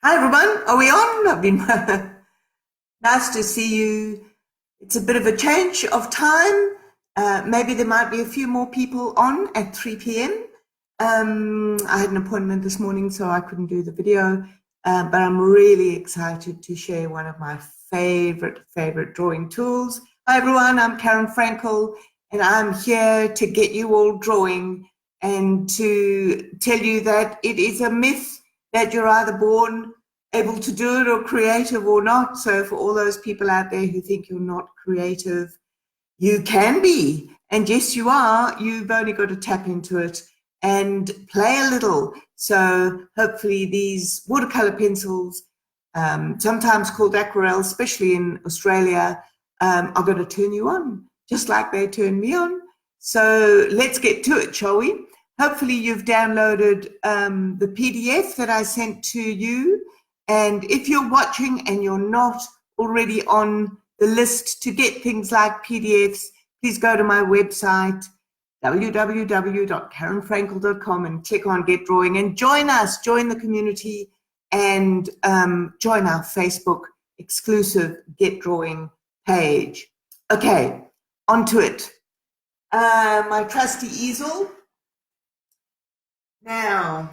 Hi everyone, are we on? I've been nice to see you. It's a bit of a change of time. Maybe there might be a few more people on at 3 p.m. I had an appointment this morning, so I couldn't do the video, but I'm really excited to share one of my favorite drawing tools. Hi everyone, I'm Karen Frankel, and I'm here to get you all drawing and to tell you that it is a myth that you're either born able to do it or creative or not. So for all those people out there who think you're not creative, you can be. And yes, you are. You've only got to tap into it and play a little. So hopefully these watercolor pencils, sometimes called aquarelles, especially in Australia, are going to turn you on, just like they turned me on. So let's get to it, shall we? Hopefully you've downloaded the PDF that I sent to you. And if you're watching and you're not already on the list to get things like PDFs, please go to my website, www.karenfrankel.com, and click on Get Drawing and join us, join the community, and join our Facebook exclusive Get Drawing page. Okay, onto it. My trusty easel. Now,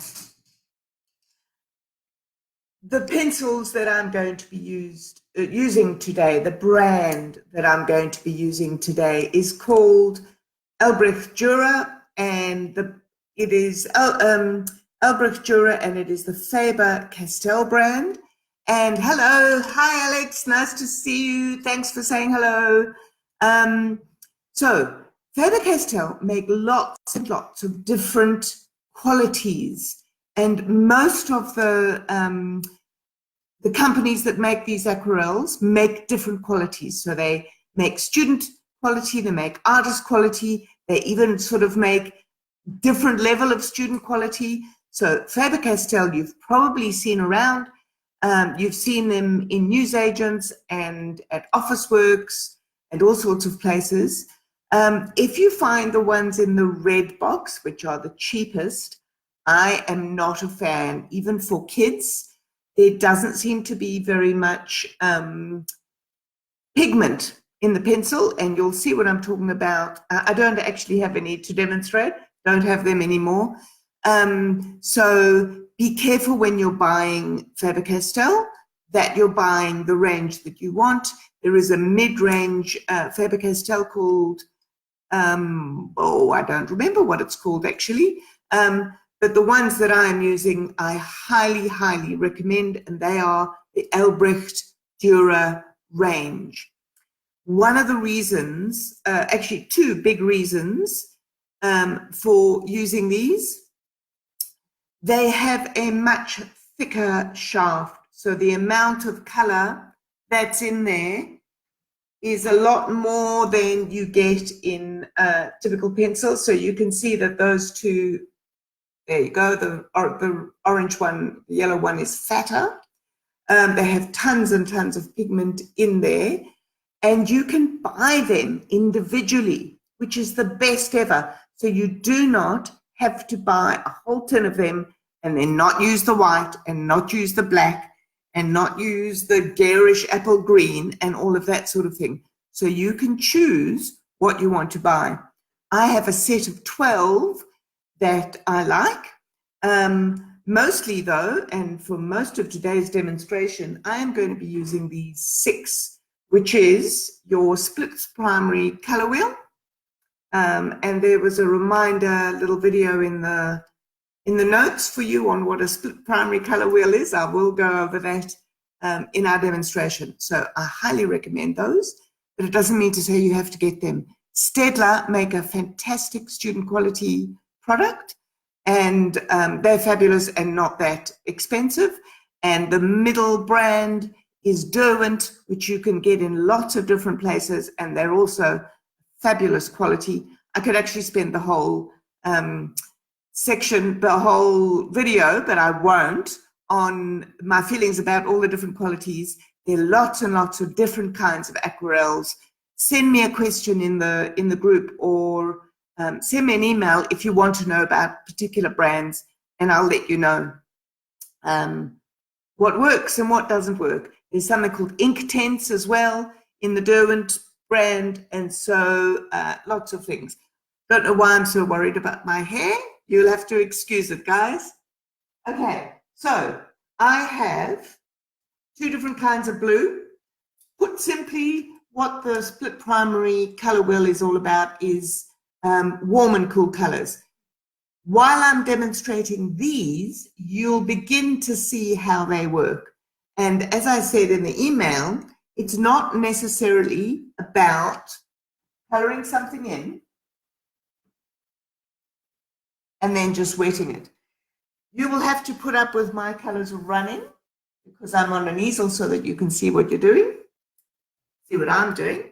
the pencils that I'm going to be using today, the brand that I'm going to be using today is called Albrecht Dürer, and it is Albrecht Dürer, and it is the Faber-Castell brand. And hello, hi Alex, nice to see you. Thanks for saying hello. So Faber-Castell make lots and lots of different qualities. And most of the companies that make these aquarelles make different qualities. So they make student quality, they make artist quality, they even sort of make different level of student quality. So Faber-Castell you've probably seen around. You've seen them in newsagents and at Officeworks and all sorts of places. If you find the ones in the red box, which are the cheapest, I am not a fan, even for kids. There doesn't seem to be very much pigment in the pencil, and you'll see what I'm talking about. I don't actually have any to demonstrate, don't have them anymore. So be careful when you're buying Faber-Castell that you're buying the range that you want. There is a mid-range Faber-Castell called, I don't remember what it's called actually. But the ones that I'm using, I highly recommend, and they are the Albrecht Dürer range. One of the reasons, actually two big reasons for using these, they have a much thicker shaft. So the amount of color that's in there is a lot more than you get in typical pencils. So you can see that those two, there you go, the orange one, the yellow one is fatter. They have tons and tons of pigment in there, and you can buy them individually, which is the best ever. So you do not have to buy a whole tin of them and then not use the white and not use the black and not use the garish apple green and all of that sort of thing. So you can choose what you want to buy. I have a set of 12 that I like. Mostly though, and for most of today's demonstration, I am going to be using the 6, which is your split primary color wheel. And there was a reminder little video in the notes for you on what a split primary color wheel is. I will go over that in our demonstration. So I highly recommend those, but it doesn't mean to say you have to get them. Staedtler make a fantastic student quality product, and they're fabulous and not that expensive. And the middle brand is Derwent, which you can get in lots of different places, and they're also fabulous quality. I could actually spend the whole section, the whole video, but I won't, on my feelings about all the different qualities. There are lots and lots of different kinds of aquarelles. Send me a question in the group, or send me an email if you want to know about particular brands, and I'll let you know. what works and what doesn't work. There's something called Inktense as well in the Derwent brand, and so lots of things. Don't know why I'm so worried about my hair. You'll have to excuse it, guys. Okay, so I have two different kinds of blue. Put simply, what the split primary color wheel is all about is warm and cool colors. While I'm demonstrating these, you'll begin to see how they work. And as I said in the email, it's not necessarily about coloring something in and then just wetting it. You will have to put up with my colors running because I'm on an easel so that you can see what you're doing, see what I'm doing.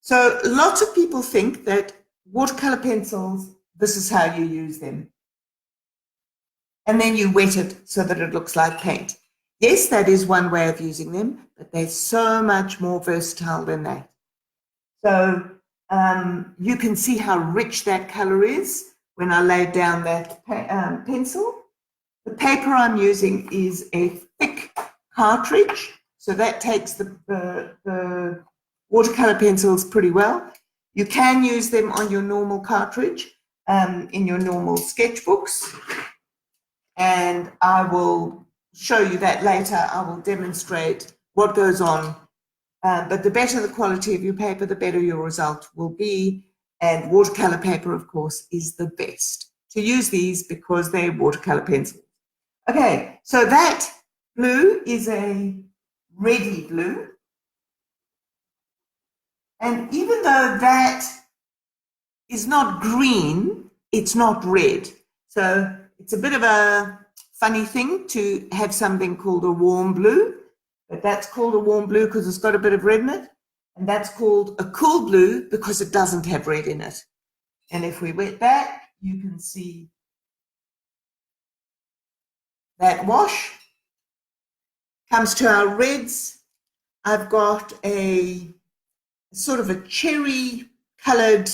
So lots of people think that watercolor pencils, this is how you use them. And then you wet it so that it looks like paint. Yes, that is one way of using them, but they're so much more versatile than that. So you can see how rich that color is when I laid down that pencil. The paper I'm using is a thick cartridge, so that takes the watercolor pencils pretty well. You can use them on your normal cartridge in your normal sketchbooks, and I will show you that later. I will demonstrate what goes on, but the better the quality of your paper, the better your result will be, and watercolor paper, of course, is the best to use these because they're watercolor pencils. Okay, so that blue is a reddy blue, and even though that is not green, it's not red. So it's a bit of a funny thing to have something called a warm blue, but that's called a warm blue because it's got a bit of red in it, and that's called a cool blue because it doesn't have red in it. And if we wet that, you can see that wash. Comes to our reds. I've got a sort of a cherry colored,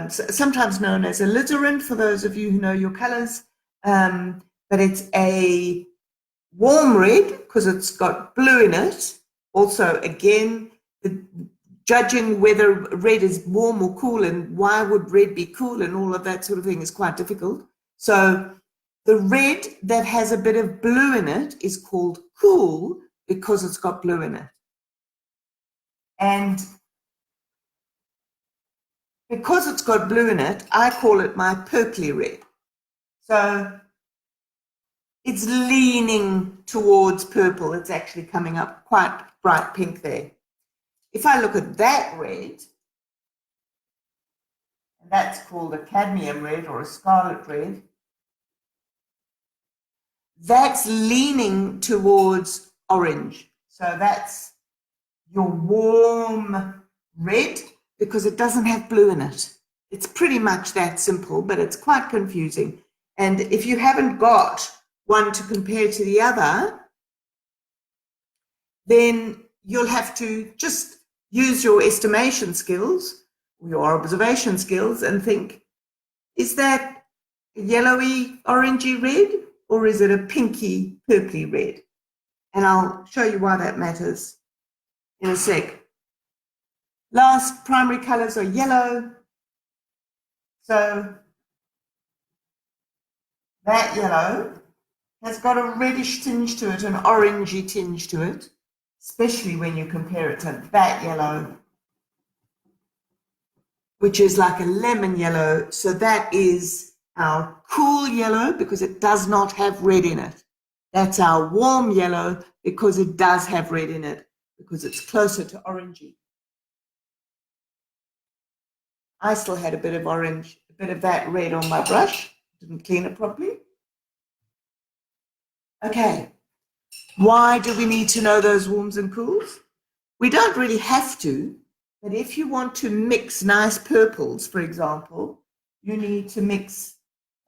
sometimes known as alizarin for those of you who know your colors, but it's a warm red because it's got blue in it. Also, again, judging whether red is warm or cool and why would red be cool and all of that sort of thing is quite difficult. So the red that has a bit of blue in it is called cool because it's got blue in it. And because it's got blue in it, I call it my purpley red. So it's leaning towards purple. It's actually coming up quite bright pink there. If I look at that red, and that's called a cadmium red or a scarlet red, that's leaning towards orange. So that's your warm red because it doesn't have blue in it. It's pretty much that simple, but it's quite confusing. And if you haven't got one to compare to the other, then you'll have to just use your estimation skills, your observation skills, and think, is that a yellowy, orangey red, or is it a pinky, purpley red? And I'll show you why that matters in a sec. Last primary colors are yellow. So that yellow has got a reddish tinge to it, an orangey tinge to it, especially when you compare it to that yellow, which is like a lemon yellow. So that is our cool yellow because it does not have red in it. That's our warm yellow because it does have red in it, because it's closer to orangey. I still had a bit of orange, a bit of that red on my brush. Didn't clean it properly. Okay, why do we need to know those warms and cools? We don't really have to, but if you want to mix nice purples, for example, you need to mix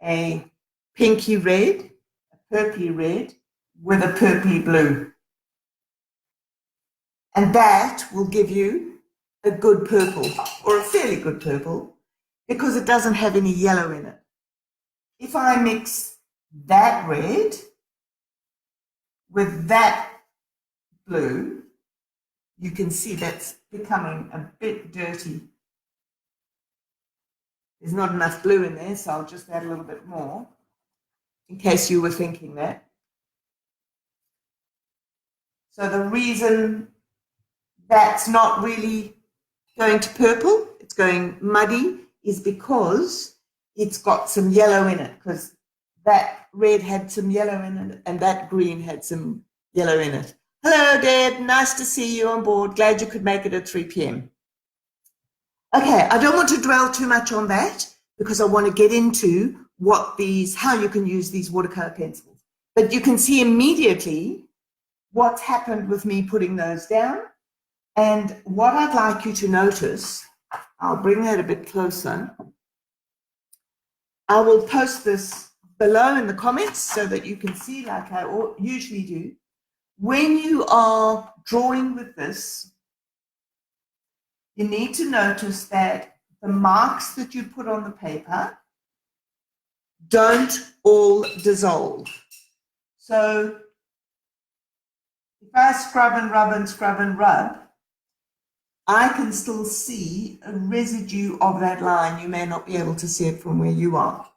a pinky red, a purpley red, with a purpley blue. And that will give you a good purple, or a fairly good purple, because it doesn't have any yellow in it. If I mix that red with that blue, you can see that's becoming a bit dirty. There's not enough blue in there, so I'll just add a little bit more in case you were thinking that. So the reason that's not really going to purple, it's going muddy, is because it's got some yellow in it, because that red had some yellow in it and that green had some yellow in it. Hello, Deb. Nice to see you on board. Glad you could make it at 3 p.m. Okay, I don't want to dwell too much on that because I want to get into how you can use these watercolor pencils. But you can see immediately what's happened with me putting those down. And what I'd like you to notice, I'll bring that a bit closer. I will post this below in the comments so that you can see, like I usually do. When you are drawing with this, you need to notice that the marks that you put on the paper don't all dissolve. So if I scrub and rub and scrub and rub, I can still see a residue of that line. You may not be able to see it from where you are.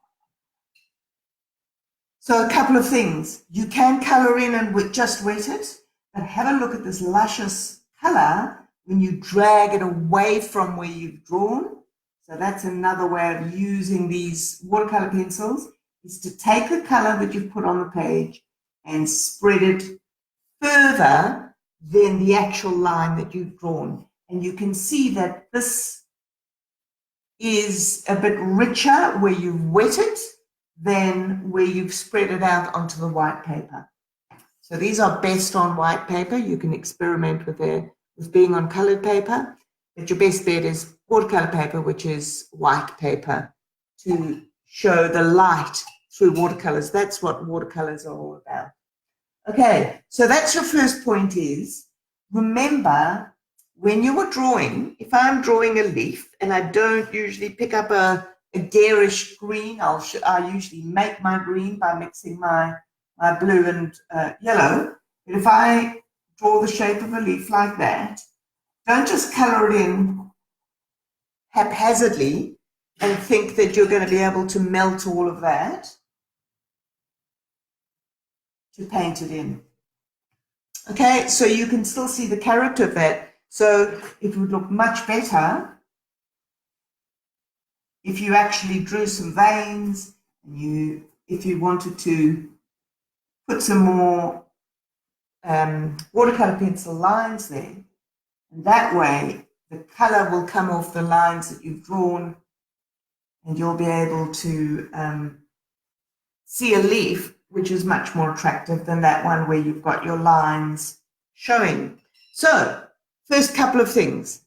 So a couple of things. You can color in and just wet it, but have a look at this luscious color when you drag it away from where you've drawn. So that's another way of using these watercolor pencils, is to take the color that you've put on the page and spread it further than the actual line that you've drawn. And you can see that this is a bit richer where you've wet it than where you've spread it out onto the white paper. So these are best on white paper. You can experiment with being on colored paper, but your best bet is watercolor paper, which is white paper, to show the light through watercolors. That's what watercolors are all about. Okay, so that's your first point, is remember, when you are drawing, if I'm drawing a leaf and I don't usually pick up a garish green, I usually make my green by mixing my blue and yellow. But if I draw the shape of a leaf like that, don't just color it in haphazardly and think that you're going to be able to melt all of that to paint it in. Okay, so you can still see the character of that. So it would look much better if you actually drew some veins, and if you wanted to put some more watercolor pencil lines there. And that way the color will come off the lines that you've drawn, and you'll be able to see a leaf which is much more attractive than that one where you've got your lines showing. So first couple of things.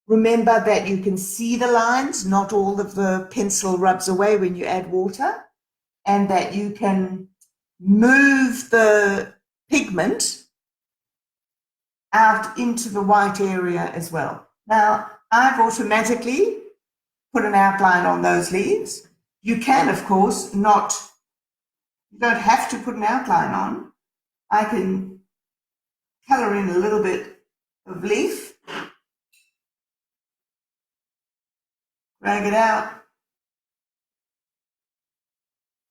Remember that you can see the lines, not all of the pencil rubs away when you add water, and that you can move the pigment out into the white area as well. Now, I've automatically put an outline on those leaves. You can, of course, you don't have to put an outline on. I can color in a little bit of leaf, drag it out,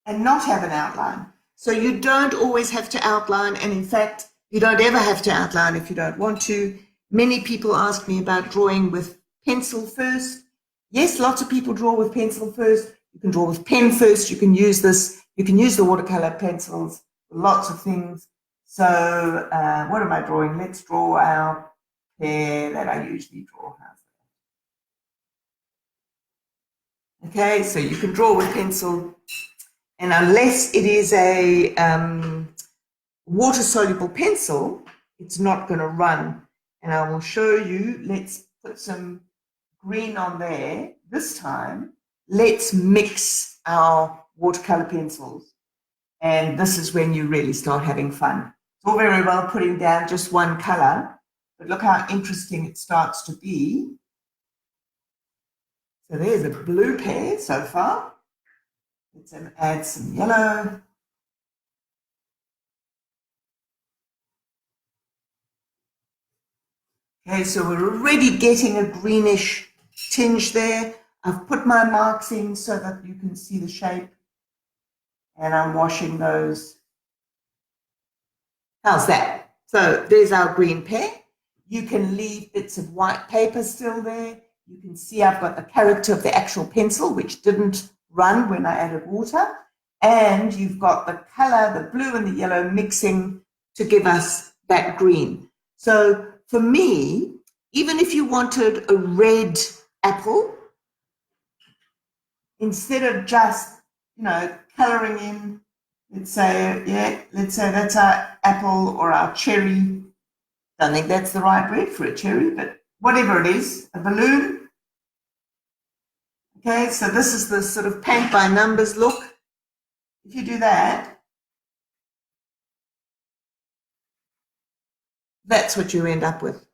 and not have an outline. So you don't always have to outline, and in fact, you don't ever have to outline if you don't want to. Many people ask me about drawing with pencil first. Yes, lots of people draw with pencil first. You can draw with pen first. You can use this. You can use the watercolor pencils for lots of things. So what am I drawing? Let's draw our pear that I usually draw. Okay, so you can draw with pencil, and unless it is a water-soluble pencil, it's not going to run. And I will show you. Let's put some green on there. This time, let's mix our watercolor pencils. And this is when you really start having fun. It's all very well putting down just one color, but look how interesting it starts to be. So there's a blue pear so far. Let's add some yellow. Okay, so we're already getting a greenish tinge there. I've put my marks in so that you can see the shape, and I'm washing those. How's that? So there's our green pear. You can leave bits of white paper still there. You can see I've got the character of the actual pencil, which didn't run when I added water. And you've got the color, the blue and the yellow mixing to give us that green. So for me, even if you wanted a red apple, instead of just, coloring in, let's say that's our apple or our cherry. Don't think that's the right word for a cherry, but whatever it is, a balloon. Okay, so this is the sort of paint by numbers look. If you do that, that's what you end up with.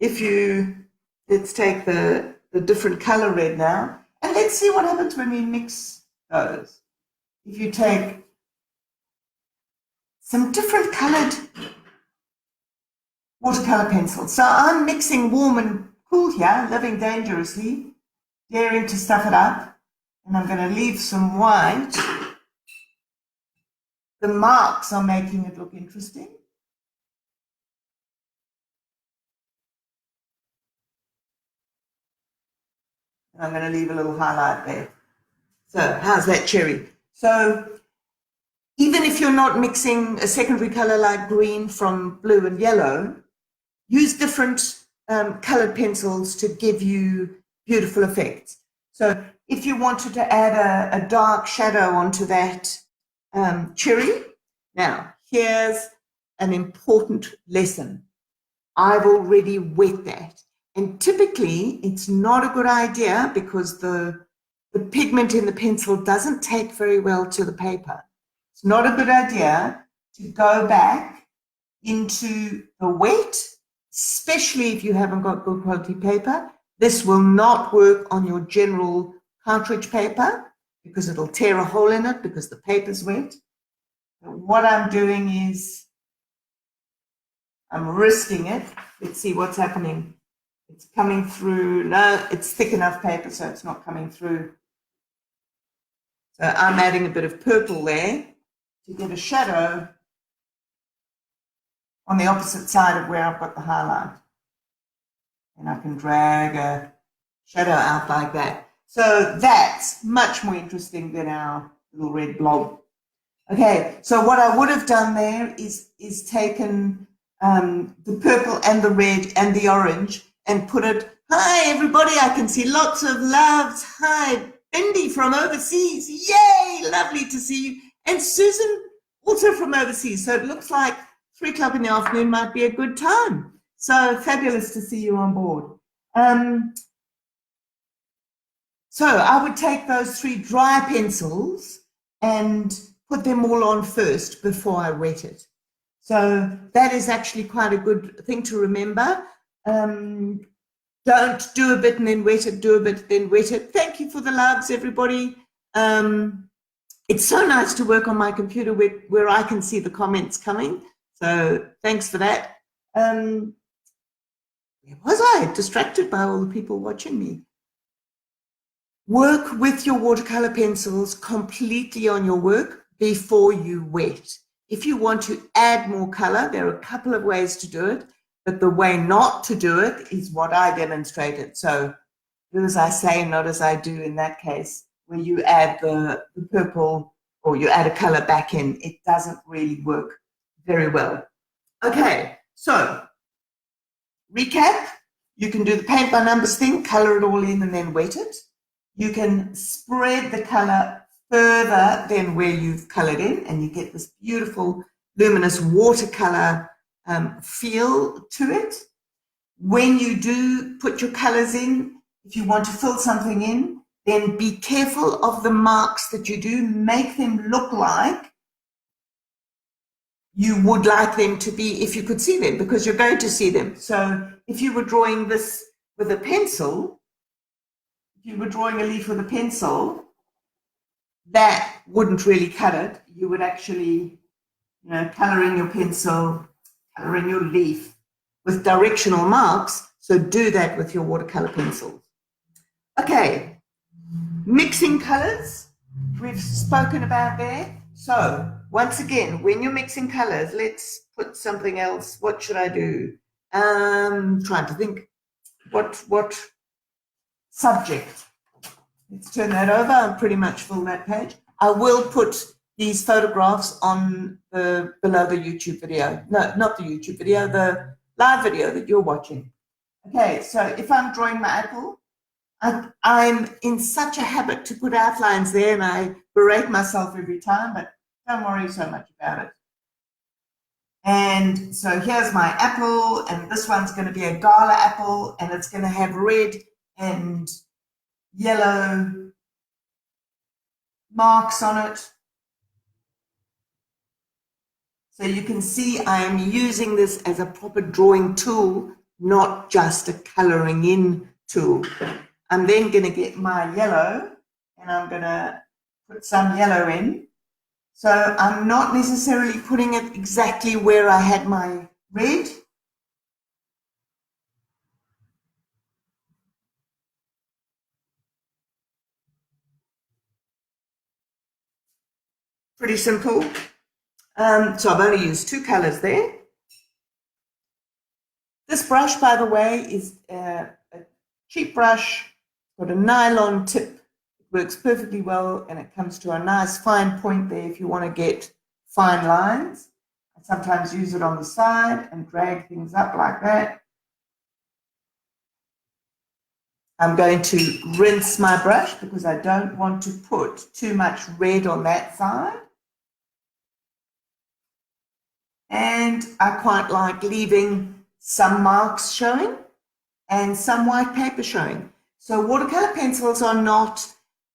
Let's take the different color red now, and let's see what happens when we mix those. If you take some different colored watercolor pencils. So I'm mixing warm and cool here, living dangerously, daring to stuff it up, and I'm going to leave some white. The marks are making it look interesting. And I'm going to leave a little highlight there. So how's that cherry? So even if you're not mixing a secondary color like green from blue and yellow, use different colored pencils to give you beautiful effects. So if you wanted to add a dark shadow onto that cherry, now here's an important lesson. I've already wet that. And typically it's not a good idea because the pigment in the pencil doesn't take very well to the paper. It's not a good idea to go back into the wet, especially if you haven't got good quality paper. This will not work on your general cartridge paper because it'll tear a hole in it because the paper's wet. But what I'm doing is I'm risking it. Let's see what's happening. It's coming through. No, it's thick enough paper, so it's not coming through. So I'm adding a bit of purple there to get a shadow on the opposite side of where I've got the highlight. And I can drag a shadow out like that. So that's much more interesting than our little red blob. Okay, so what I would have done there is taken the purple and the red and the orange and put it, hi everybody, I can see lots of loves. Hi, Bendy from overseas. Yay, lovely to see you. And Susan also from overseas. So it looks like 3 o'clock in the afternoon might be a good time. So fabulous to see you on board. So I would take those 3 dry pencils and put them all on first before I wet it. So that is actually quite a good thing to remember. Don't do a bit and then wet it, do a bit, then wet it. Thank you for the loves, everybody. It's so nice to work on my computer where I can see the comments coming. So thanks for that. Where was I? Distracted by all the people watching me. Work with your watercolor pencils completely on your work before you wet. If you want to add more color, there are a couple of ways to do it, but the way not to do it is what I demonstrated. So do as I say, not as I do in that case, where you add the purple or you add a color back in. It doesn't really work very well. Okay, so recap, you can do the paint by numbers thing, color it all in and then wet it. You can spread the color further than where you've colored in and you get this beautiful luminous watercolor feel to it. When you do put your colors in, if you want to fill something in, then be careful of the marks that you do. Make them look like you would like them to be if you could see them, because you're going to see them. So if you were drawing this with a pencil, if you were drawing a leaf with a pencil, that wouldn't really cut it. You would actually, color in your pencil, color in your leaf, with directional marks, so do that with your watercolor pencils. Okay, mixing colors, we've spoken about there. So once again, when you're mixing colors, let's put something else. What should I do? Trying to think what subject. Let's turn that over. I'll pretty much fill that page. I will put these photographs on below the YouTube video. No, not the YouTube video, the live video that you're watching. Okay, so if I'm drawing my apple, I'm in such a habit to put outlines there, and I berate myself every time, but don't worry so much about it. And so here's my apple, and this one's going to be a gala apple, and it's going to have red and yellow marks on it. So you can see I am using this as a proper drawing tool, not just a coloring in tool. I'm then going to get my yellow, and I'm going to put some yellow in. So I'm not necessarily putting it exactly where I had my red. Pretty simple. So I've only used 2 colors there. This brush, by the way, is a cheap brush, got a nylon tip. It works perfectly well, and it comes to a nice fine point there if you want to get fine lines. I sometimes use it on the side and drag things up like that. I'm going to rinse my brush because I don't want to put too much red on that side. And I quite like leaving some marks showing and some white paper showing. So watercolor pencils are not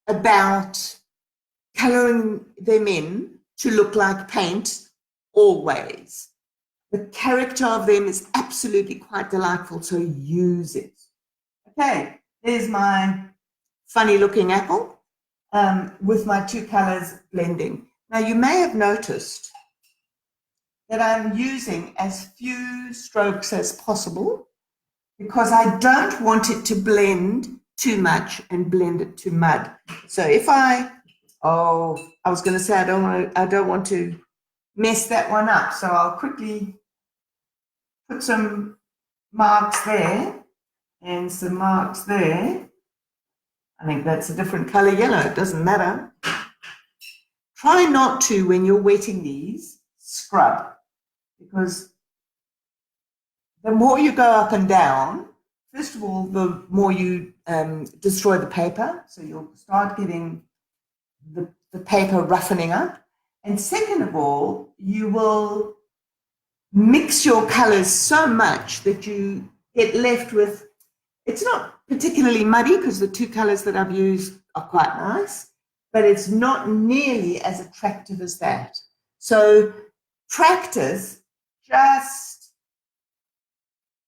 about coloring them in to look like paint always. The character of them is absolutely quite delightful, so use it. Okay, there's my funny looking apple with my 2 colors blending. Now you may have noticed that I'm using as few strokes as possible because I don't want it to blend too much and blend it to mud. So if I was going to say I don't want to mess that one up. So I'll quickly put some marks there and some marks there. I think that's a different color yellow. It doesn't matter. Try not to, when you're wetting these, scrub, because the more you go up and down, first of all, the more you destroy the paper. So you'll start getting the paper roughening up. And second of all, you will mix your colors so much that you get left with, it's not particularly muddy because the 2 colors that I've used are quite nice, but it's not nearly as attractive as that. So practice just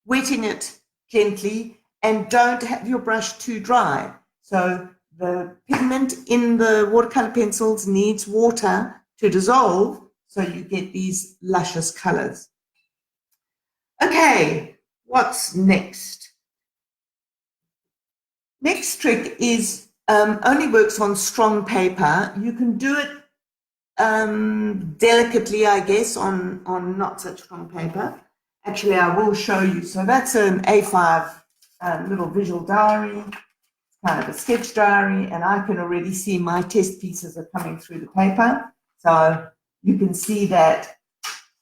wetting it gently and don't have your brush too dry. So the pigment in the watercolor pencils needs water to dissolve, so you get these luscious colors. Okay, what's next? Next trick is only works on strong paper. You can do it delicately, I guess, on not such strong paper. Actually, I will show you. So that's an A5 little visual diary, kind of a sketch diary, and I can already see my test pieces are coming through the paper. So you can see that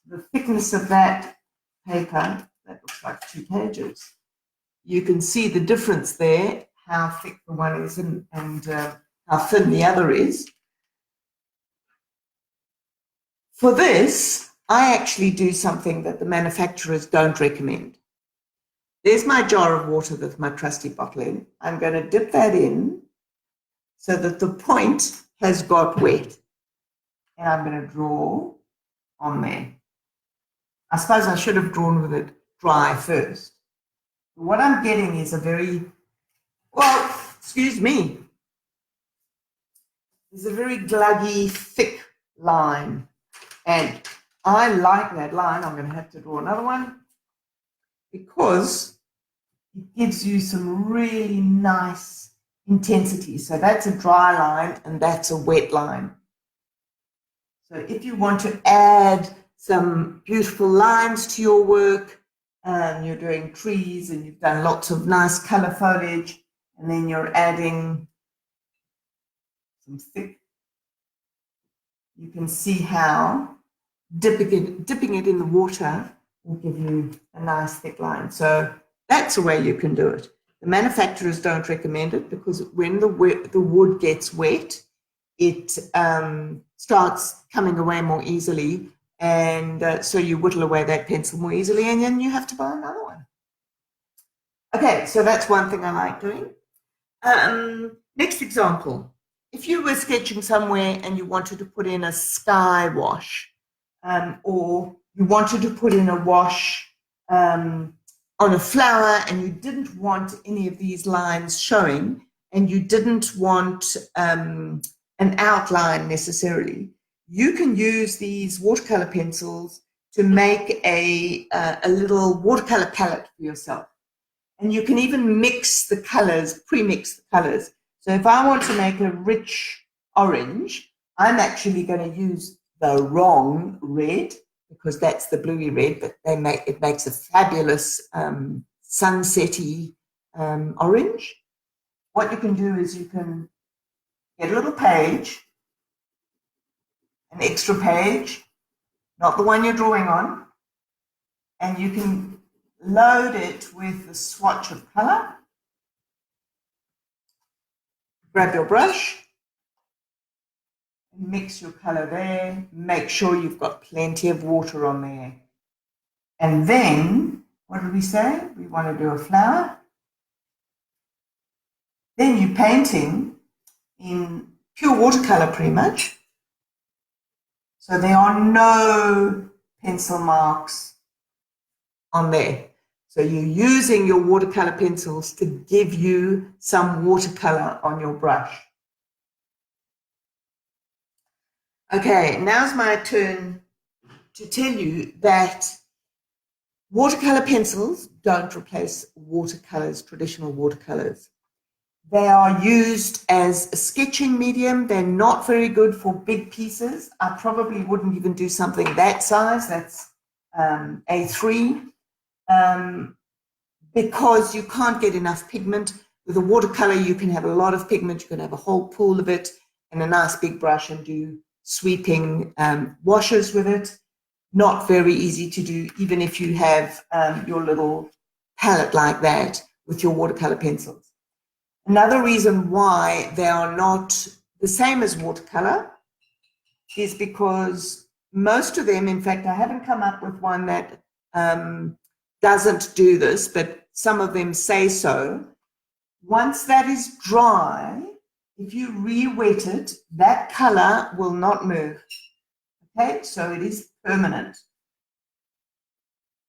the thickness of that paper, that looks like 2 pages. You can see the difference there, how thick the one is and how thin the other is. For this, I actually do something that the manufacturers don't recommend. There's my jar of water with my trusty bottle in. I'm going to dip that in so that the point has got wet. And I'm going to draw on there. I suppose I should have drawn with it dry first. What I'm getting is a very, well, excuse me, it's a very gluggy, thick line. And I like that line. I'm going to have to draw another one. because it gives you some really nice intensity. So that's a dry line and that's a wet line. So if you want to add some beautiful lines to your work, you're doing trees and you've done lots of nice color foliage, and then you're adding some thick, you can see how dipping it in the water will give you a nice thick line. So that's a way you can do it. The manufacturers don't recommend it because when the wood gets wet, it starts coming away more easily, and so you whittle away that pencil more easily, and then you have to buy another one. Okay, so that's one thing I like doing. Next example, if you were sketching somewhere and you wanted to put in a sky wash, or you wanted to put in a wash on a flower and you didn't want any of these lines showing, and you didn't want an outline necessarily, you can use these watercolor pencils to make a little watercolor palette for yourself. And you can even mix the colors, pre-mix the colors. So if I want to make a rich orange, I'm actually going to use the wrong red, because that's the bluey red, but it makes a fabulous sunsetty orange. What you can do is you can get a little page, an extra page, not the one you're drawing on, and you can load it with a swatch of color. Grab your brush and mix your color there. Make sure you've got plenty of water on there. And then, what did we say? We want to do a flower. Then you're painting in pure watercolor pretty much. So there are no pencil marks on there. So you're using your watercolor pencils to give you some watercolor on your brush. Okay, now's my turn to tell you that watercolor pencils don't replace watercolors, traditional watercolors. They are used as a sketching medium. They're not very good for big pieces. I probably wouldn't even do something that size. That's A3. Because you can't get enough pigment. With a watercolor, you can have a lot of pigment. You can have a whole pool of it and a nice big brush and do sweeping washes with it. Not very easy to do, even if you have your little palette like that with your watercolor pencils. Another reason why they are not the same as watercolor is because most of them, in fact, I haven't come up with one that doesn't do this, but some of them say so. Once that is dry, if you re-wet it, that color will not move. Okay, so it is permanent.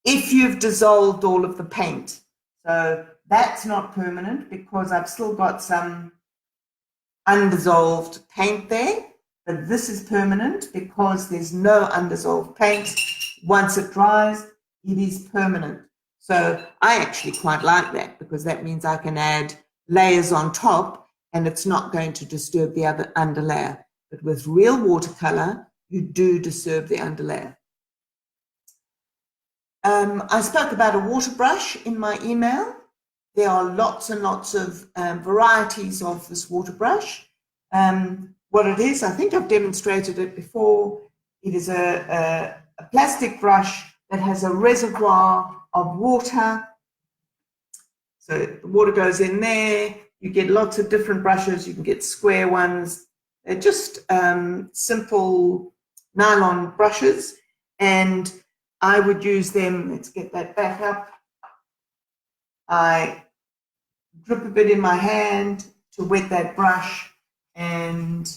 If you've dissolved all of the paint, so that's not permanent because I've still got some undissolved paint there, but this is permanent because there's no undissolved paint. Once it dries, it is permanent. So I actually quite like that because that means I can add layers on top and it's not going to disturb the other underlayer. But with real watercolor, you do disturb the underlayer. I spoke about a water brush in my email. There are lots and lots of varieties of this water brush. What it is, I think I've demonstrated it before. It is a plastic brush that has a reservoir of water. So the water goes in there. You get lots of different brushes. You can get square ones. They're just simple nylon brushes. And I would use them. Let's get that back up. I drip a bit in my hand to wet that brush, and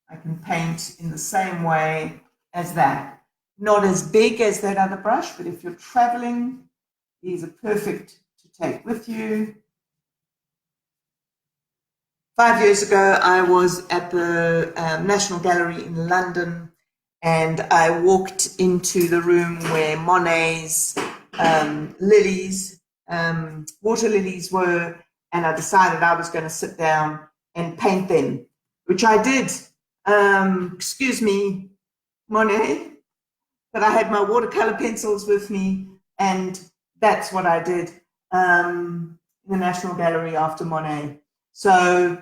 I can paint in the same way as that. Not as big as that other brush, but if you're traveling, these are perfect to take with you. 5 years ago, I was at the National Gallery in London, and I walked into the room where Monet's lilies, water lilies were, and I decided I was going to sit down and paint them, which I did. Excuse me, Monet, but I had my watercolor pencils with me, and that's what I did in the National Gallery after Monet. So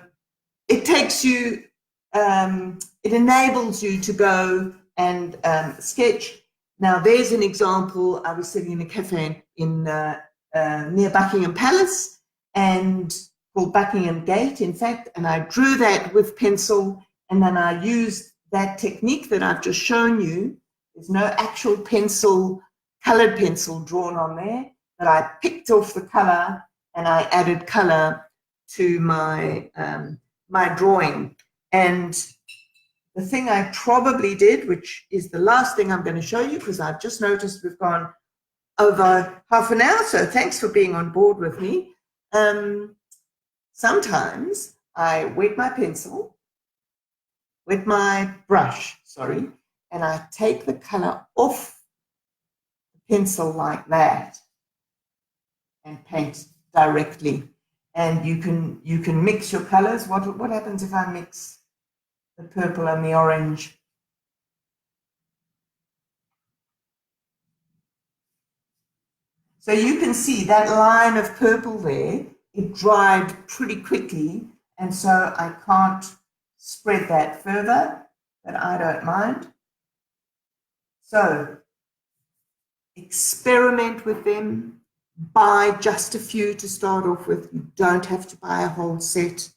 it takes you, it enables you to go and sketch. Now, there's an example. I was sitting in a cafe in near Buckingham Palace, and called Buckingham Gate, in fact, and I drew that with pencil, and then I used that technique that I've just shown you. There's no actual pencil, colored pencil drawn on there, but I picked off the color and I added color to my my drawing. And the thing I probably did, which is the last thing I'm going to show you, because I've just noticed we've gone over half an hour, so thanks for being on board with me. Sometimes I wet my pencil, wet my brush, sorry, and I take the color off the pencil like that and paint directly. And you can mix your colors. What happens if I mix the purple and the orange? So you can see that line of purple there, it dried pretty quickly, and so I can't spread that further, but I don't mind. So experiment with them, buy just a few to start off with. You don't have to buy a whole set.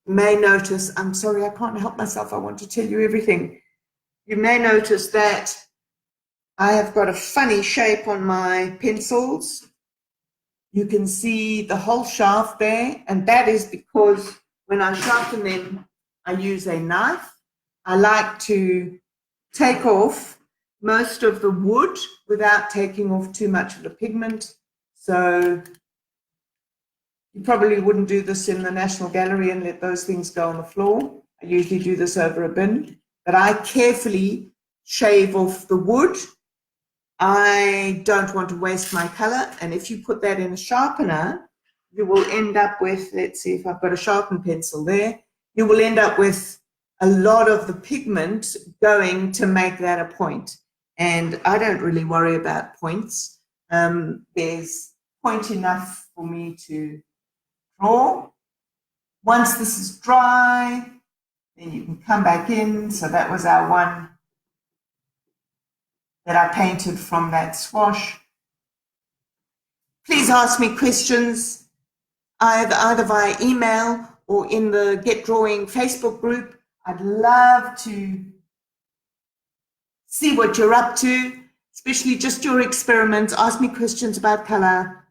You may notice, I'm sorry, I can't help myself, I want to tell you everything. You may notice that I have got a funny shape on my pencils. You can see the whole shaft there, and that is because when I sharpen them, I use a knife. I like to take off most of the wood without taking off too much of the pigment. So you probably wouldn't do this in the National Gallery and let those things go on the floor. I usually do this over a bin, but I carefully shave off the wood. I don't want to waste my color, and if you put that in a sharpener, you will end up with, let's see if I've got a sharpened pencil there, you will end up with a lot of the pigment going to make that a point. And I don't really worry about points. There's point enough for me to draw. Once this is dry, then you can come back in. So that was our one that I painted from that swash. Please ask me questions either via email or in the Get Drawing Facebook group. I'd love to see what you're up to, especially just your experiments. Ask me questions about color.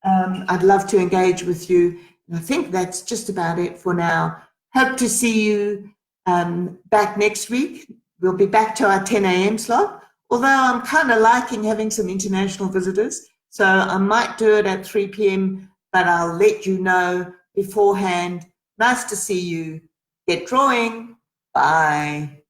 I'd love to engage with you. And I think that's just about it for now. Hope to see you back next week. We'll be back to our 10 a.m. slot, although I'm kind of liking having some international visitors. So I might do it at 3 p.m., but I'll let you know beforehand. Nice to see you. Get drawing. Bye.